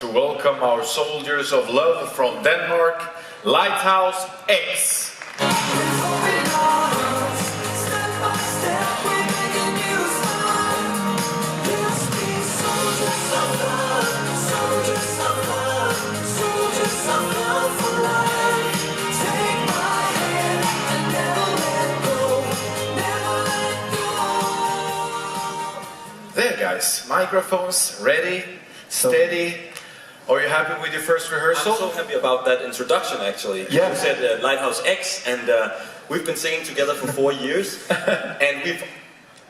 To welcome our soldiers of love from Denmark, Lighthouse X. There guys, microphones ready, steady. Are you happy with your first rehearsal? I'm so happy about that introduction actually. Yeah. You said Lighthouse X, and we've been singing together for 4 years, and we've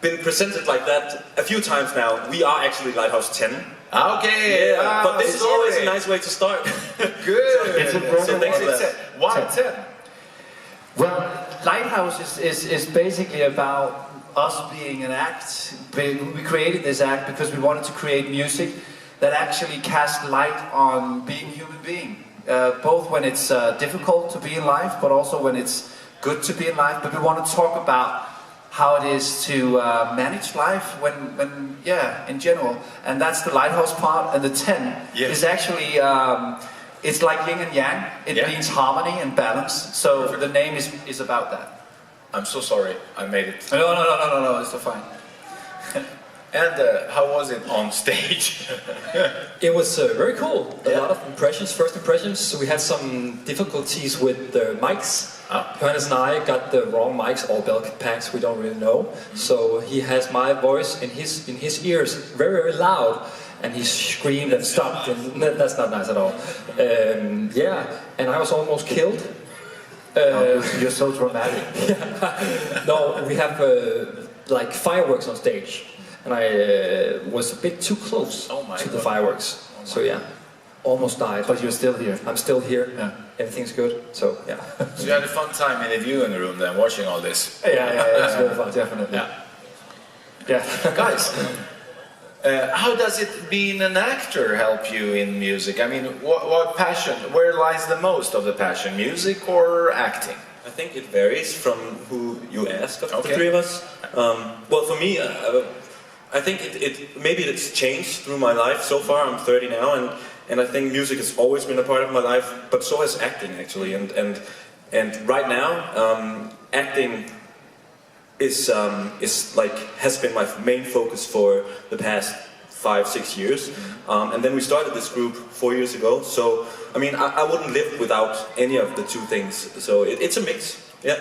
been presented like that a few times now. We are actually Lighthouse 10. Okay, yeah, but this is always a nice way to start. Good. So thanks for that. Why 10? Well, Lighthouse is basically about us being an act. We created this act because we wanted to create music that actually cast light on being human being. Both when it's difficult to be in life, but also when it's good to be in life. But we want to talk about how it is to manage life when in general. And that's the lighthouse part. And the 10 is actually, it's like yin and yang. It means harmony and balance. So the name is about that. I'm so sorry, I made it. No, it's so fine. And how was it on stage? It was very cool. A lot of impressions, first impressions. So we had some difficulties with the mics. Johannes and I got the wrong mics, or bell packs, we don't really know. So he has my voice in his ears, very, very loud. And he screamed and stopped, and that's not nice at all. And I was almost killed. You're so dramatic. No, we have like fireworks on stage. And I was a bit too close to the fireworks. So yeah, almost died. But you're still here. I'm still here. Yeah. Everything's good. So yeah. So you had a fun time in the viewing room then, watching all this? Yeah, it's very fun, definitely. Yeah. Guys, how does it being an actor help you in music? I mean, what passion, where lies the most of the passion, music or acting? I think it varies from who you ask of the three of us. Well, for me, I think it's changed through my life so far. I'm 30 now, and I think music has always been a part of my life, but so has acting actually. And right now, acting is has been my main focus for the past 5-6 years. And then we started this group 4 years ago. So I mean, I wouldn't live without any of the two things. So it's a mix. Yeah.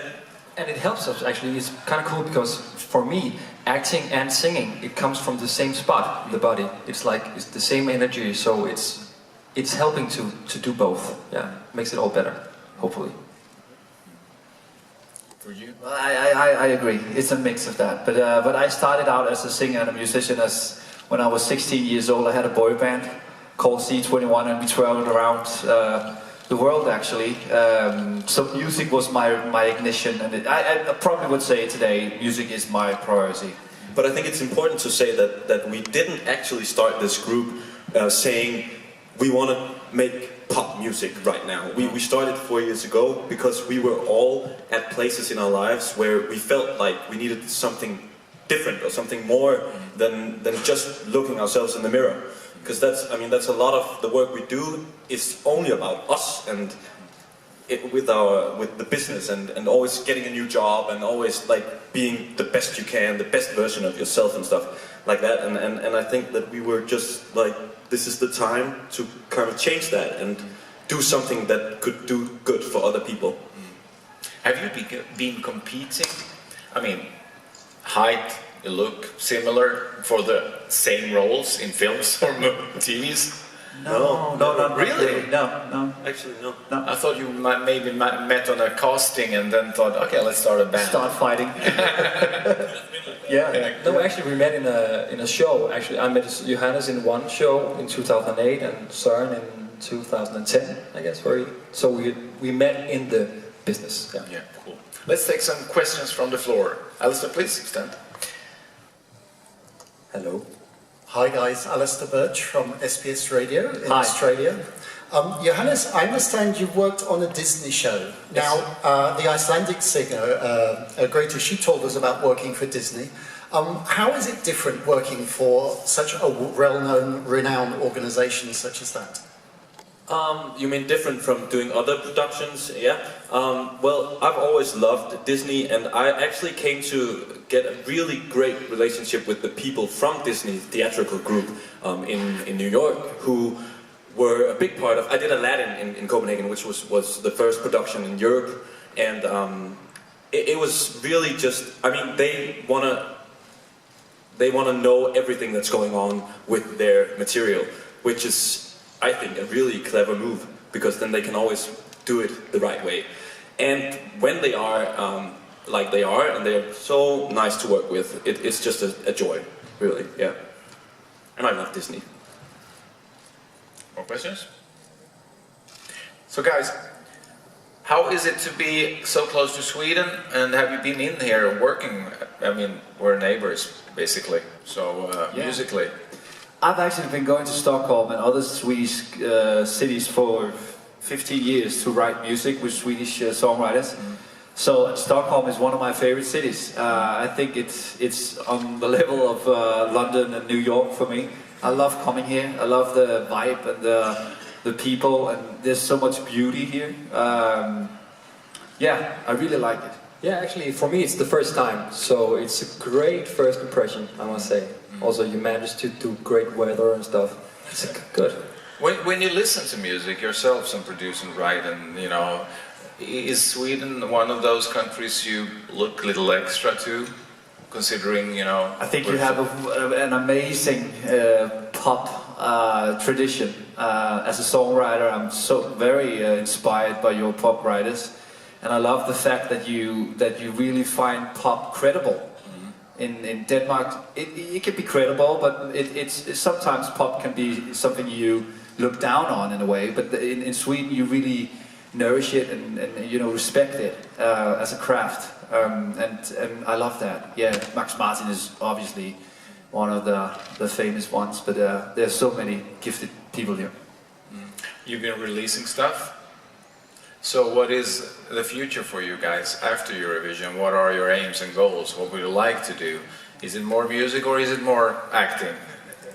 And it helps us actually. It's kind of cool because for me, acting and singing, it comes from the same spot in the body. It's like it's the same energy, so it's helping to do both. Yeah, makes it all better, hopefully. For you? Well, I agree. It's a mix of that. But I started out as a singer and a musician when I was 16 years old. I had a boy band called C21, and we traveled around the world actually. So music was my ignition, and I probably would say today music is my priority. But I think it's important to say that we didn't actually start this group saying we want to make pop music right now. We started 4 years ago because we were all at places in our lives where we felt like we needed something different or something more than just looking ourselves in the mirror. Because that's a lot of the work we do is only about us and with the business and always getting a new job and always like being the best you can, the best version of yourself and stuff like that. And I think that we were just like, this is the time to kind of change that and do something that could do good for other people. Have you been competing? I mean, height, you look similar for the same roles in films or TVs? No, really? No. Actually, no. I thought you maybe met on a casting and then thought, okay, let's start a band. Start fighting. Yeah. No, actually we met in a show. Actually, I met Johannes in one show in 2008 and Søren in 2010, I guess. So we met in the business. Yeah, cool. Let's take some questions from the floor. Alistair, please stand. Hello. Hi guys, Alistair Birch from SBS Radio in Hi. Australia. Johannes, I understand you've worked on a Disney show. Now, the Icelandic singer, Greta, she told us about working for Disney. How is it different working for such a well-known, renowned organisation such as that? You mean different from doing other productions? Yeah. Well, I've always loved Disney, and I actually came to get a really great relationship with the people from Disney theatrical group in New York, who were a big part of. I did Aladdin in Copenhagen, which was the first production in Europe, and it was really just. I mean, they wanna know everything that's going on with their material, which is, I think, a really clever move, because then they can always do it the right way. And when they are like they are, and they're so nice to work with, it's just a joy, really, yeah. And I love Disney. More questions? So guys, how is it to be so close to Sweden, and have you been in here working? I mean, we're neighbors, basically, so musically. I've actually been going to Stockholm and other Swedish cities for 15 years to write music with Swedish songwriters. So Stockholm is one of my favorite cities. I think it's on the level of London and New York for me. I love coming here. I love the vibe and the people, and there's so much beauty here. Yeah, I really like it. Yeah, actually, for me it's the first time, so it's a great first impression, I must say. Also, you managed to do great weather and stuff. It's good. When you listen to music yourselves and produce and write, and you know, is Sweden one of those countries you look a little extra to, considering, you know? I think you have an amazing pop tradition. As a songwriter, I'm so very inspired by your pop writers, and I love the fact that you really find pop credible. In Denmark, it can be credible, but it's sometimes pop can be something you look down on in a way. But in Sweden, you really nourish it and you know, respect it as a craft, and I love that. Yeah, Max Martin is obviously one of the famous ones, but there's so many gifted people here. You've been releasing stuff. So what is the future for you guys after Eurovision? What are your aims and goals? What would you like to do? Is it more music or is it more acting?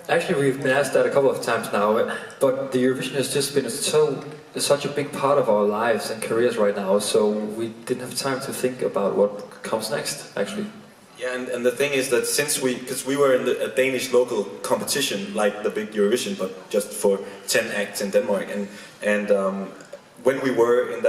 Actually, we've been asked that a couple of times now, but the Eurovision has just been such a big part of our lives and careers right now, so we didn't have time to think about what comes next, actually. Yeah, and the thing is that because we were in a Danish local competition, like the big Eurovision, but just for 10 acts in Denmark, and when we were in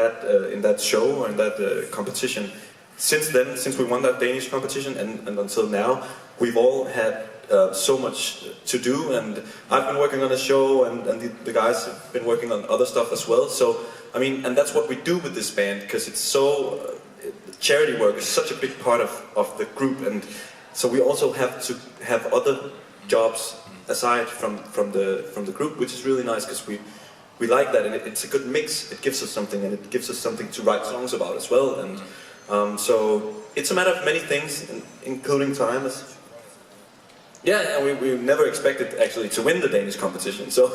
that show or in that competition, since we won that Danish competition and until now, we've all had so much to do, and I've been working on a show, and the guys have been working on other stuff as well. So I mean, and that's what we do with this band, because it's so charity work is such a big part of the group, and so we also have to have other jobs aside from the group, which is really nice, because we like that, and it's a good mix. It gives us something, and it gives us something to write songs about as well. And so it's a matter of many things, including time. Yeah, and we never expected actually to win the Danish competition. So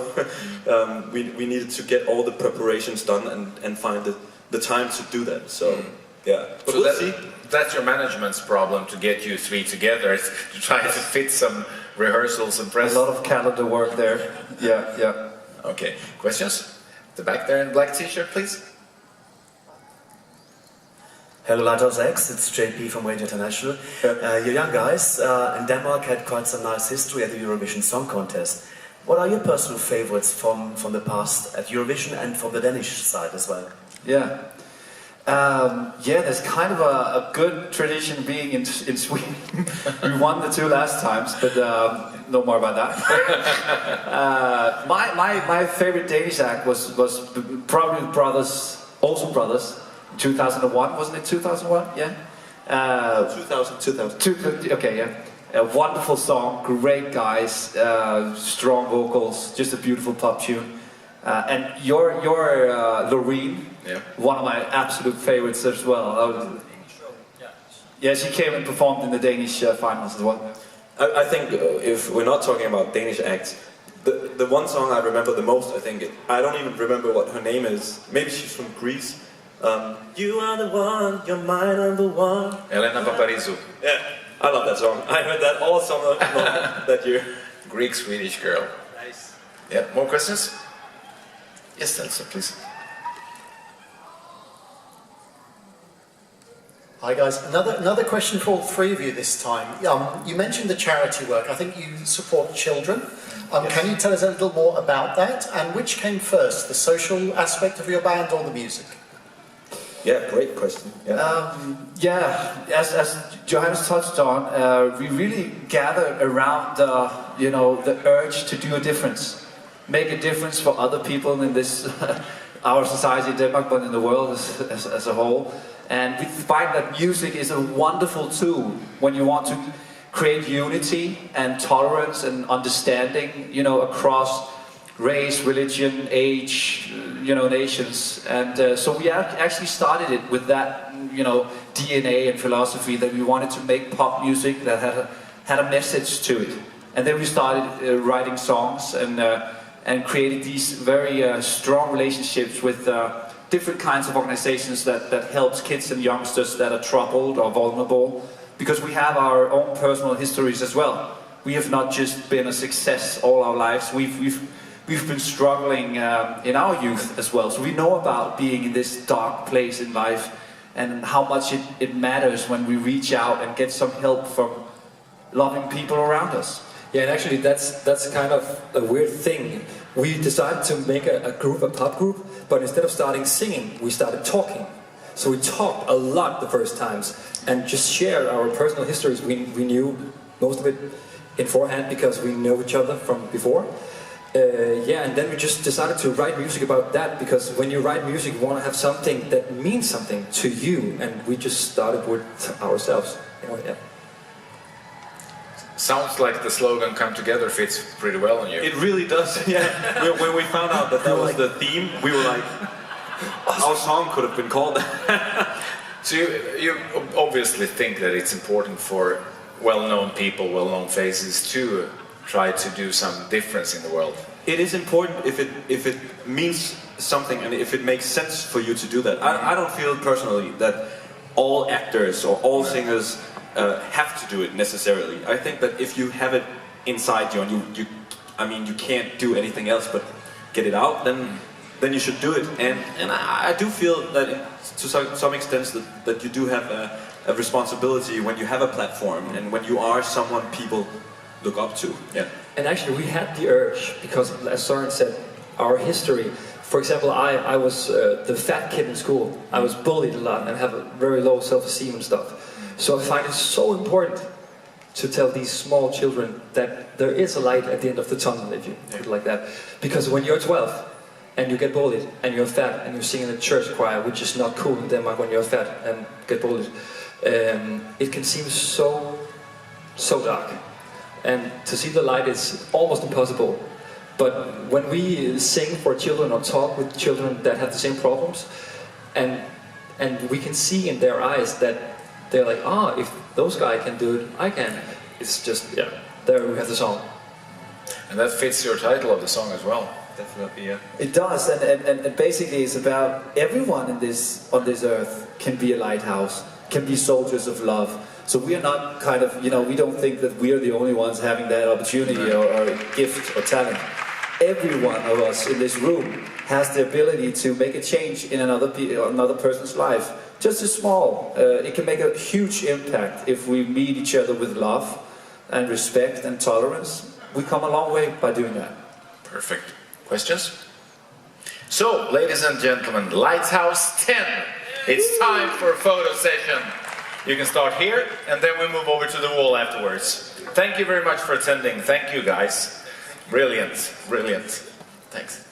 we needed to get all the preparations done and find the time to do that. So yeah, but so we'll see. That's your management's problem, to get you three together, to try to fit some rehearsals and press. A lot of calendar work there. Yeah. Okay, questions? The back there in black t-shirt, please. Hello, Lighthouse X, it's JP from Radio International. You young guys in Denmark had quite some nice history at the Eurovision Song Contest. What are your personal favorites from the past at Eurovision and from the Danish side as well? Yeah. There's kind of a good tradition being in Sweden. We won the 2 last times, but no more about that. My favorite Danish act was probably Olsen Brothers, 2001, wasn't it 2001? Yeah. 2000. Okay, yeah. A wonderful song, great guys, strong vocals, just a beautiful pop tune. And your Loreen, yeah, one of my absolute favorites as well. Yeah, she came and performed in the Danish finals as well. I think if we're not talking about Danish acts, the one song I remember the most, I don't even remember what her name is. Maybe she's from Greece. You are the one, you're my number one. Elena Paparizou. Yeah, I love that song. I heard that all summer long that year. Greek-Swedish girl. Nice. Yeah, more questions? Yes, Elsa, please. Hi guys, another question for all three of you this time. You mentioned the charity work. I think you support children. Yes. Can you tell us a little more about that? And which came first, the social aspect of your band or the music? Yeah, great question. Yeah. As Johannes touched on, we really gathered around the urge to do a difference, make a difference for other people in this our society in Denmark, but in the world as a whole. And we find that music is a wonderful tool when you want to create unity and tolerance and understanding, across race, religion, age, nations. And so we actually started it with that, DNA and philosophy that we wanted to make pop music that had a message to it. And then we started writing songs and created these very strong relationships with different kinds of organizations that helps kids and youngsters that are troubled or vulnerable, because we have our own personal histories as well. We have not just been a success all our lives. We've been struggling in our youth as well. So we know about being in this dark place in life and how much it matters when we reach out and get some help from loving people around us. Yeah, and actually that's kind of a weird thing. We decided to make a pop group, but instead of starting singing, we started talking. So we talked a lot the first times and just shared our personal histories. We knew most of it in forehand because we know each other from before. And then we just decided to write music about that, because when you write music, you want to have something that means something to you, and we just started with ourselves. Yeah. Sounds like the slogan "Come Together" fits pretty well on you. It really does, yeah. When we found out that was the theme, we were like, our song could have been called that. So you obviously think that it's important for well-known people, well-known faces to try to do some difference in the world. It is important if it means something and if it makes sense for you to do that. I don't feel personally that all actors or all singers have to do it necessarily. I think that if you have it inside you and you can't do anything else but get it out, then you should do it. And I do feel that to some extent that you do have a responsibility when you have a platform and when you are someone people look up to. Yeah. And actually we had the urge, because as Søren said, our history. For example, I was the fat kid in school. I was bullied a lot and have a very low self-esteem and stuff. So I find it so important to tell these small children that there is a light at the end of the tunnel, if you put it like that. Because when you're 12 and you get bullied and you're fat and you sing in a church choir, which is not cool in Denmark when you're fat and get bullied, it can seem so dark. And to see the light is almost impossible. But when we sing for children or talk with children that have the same problems, and we can see in their eyes that they're like, if those guys can do it, I can. It's just, there we have the song. And that fits your title of the song as well. Definitely, yeah. It does, and basically it's about everyone on this earth can be a lighthouse, can be soldiers of love. So we are not kind of, we don't think that we are the only ones having that opportunity or gift or talent. Every one of us in this room has the ability to make a change in another person's life. Just as small. It can make a huge impact if we meet each other with love and respect and tolerance. We come a long way by doing that. Perfect. Questions? So, ladies and gentlemen, Lighthouse 10. It's time for a photo session. You can start here, and then we move over to the wall afterwards. Thank you very much for attending. Thank you, guys. Brilliant, brilliant. Thanks.